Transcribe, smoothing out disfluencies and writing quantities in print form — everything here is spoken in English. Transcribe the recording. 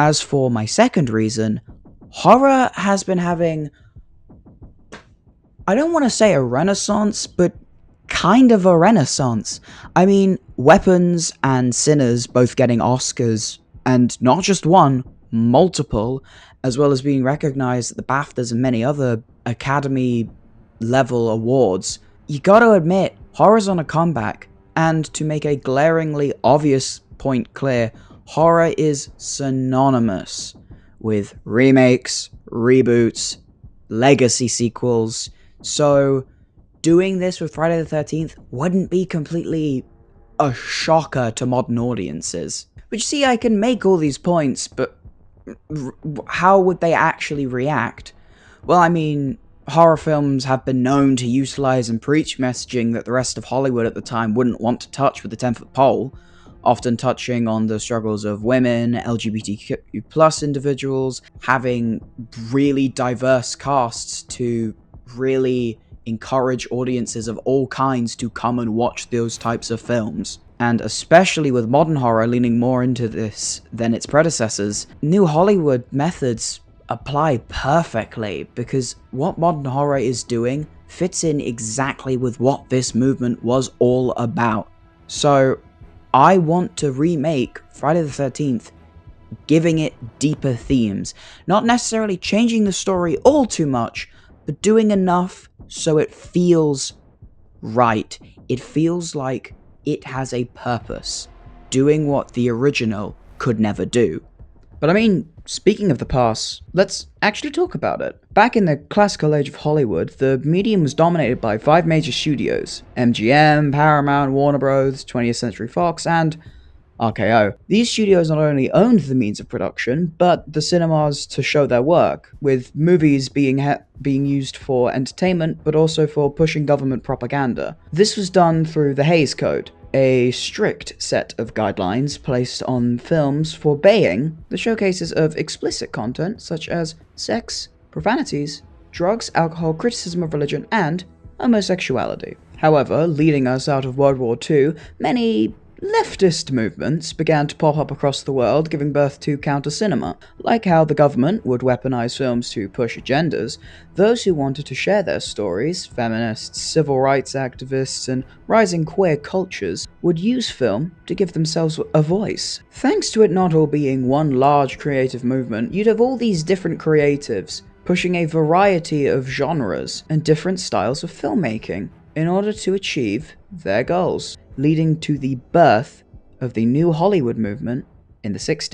as for my second reason, horror has been having, I don't want to say a renaissance, but kind of a renaissance. I mean, Weapons and Sinners both getting Oscars, and not just one, multiple, as well as being recognized at the BAFTAs and many other Academy level awards. You gotta admit, horror's on a comeback, and to make a glaringly obvious point clear, horror is synonymous with remakes, reboots, legacy sequels, so doing this with Friday the 13th wouldn't be completely a shocker to modern audiences. But you see, I can make all these points, but how would they actually react? Well, I mean, horror films have been known to utilize and preach messaging that the rest of Hollywood at the time wouldn't want to touch with a 10-foot pole, often touching on the struggles of women, LGBTQ+ individuals, having really diverse casts to really encourage audiences of all kinds to come and watch those types of films. And especially with modern horror leaning more into this than its predecessors, new Hollywood methods apply perfectly, because what modern horror is doing fits in exactly with what this movement was all about. So I want to remake Friday the 13th, giving it deeper themes, not necessarily changing the story all too much, but doing enough so it feels right. It feels like it has a purpose, doing what the original could never do. But I mean, speaking of the past, let's actually talk about it. Back in the classical age of Hollywood, the medium was dominated by 5 major studios: MGM, Paramount, Warner Bros., 20th Century Fox, and RKO. These studios not only owned the means of production, but the cinemas to show their work, with movies being used for entertainment, but also for pushing government propaganda. This was done through the Hays Code, a strict set of guidelines placed on films forbidding the showcases of explicit content such as sex, profanities, drugs, alcohol, criticism of religion, and homosexuality. However, leading us out of World War II, many leftist movements began to pop up across the world, giving birth to counter-cinema. Like how the government would weaponize films to push agendas, those who wanted to share their stories, feminists, civil rights activists, and rising queer cultures, would use film to give themselves a voice. Thanks to it not all being one large creative movement, you'd have all these different creatives pushing a variety of genres and different styles of filmmaking in order to achieve their goals, leading to the birth of the new Hollywood movement in the 60s.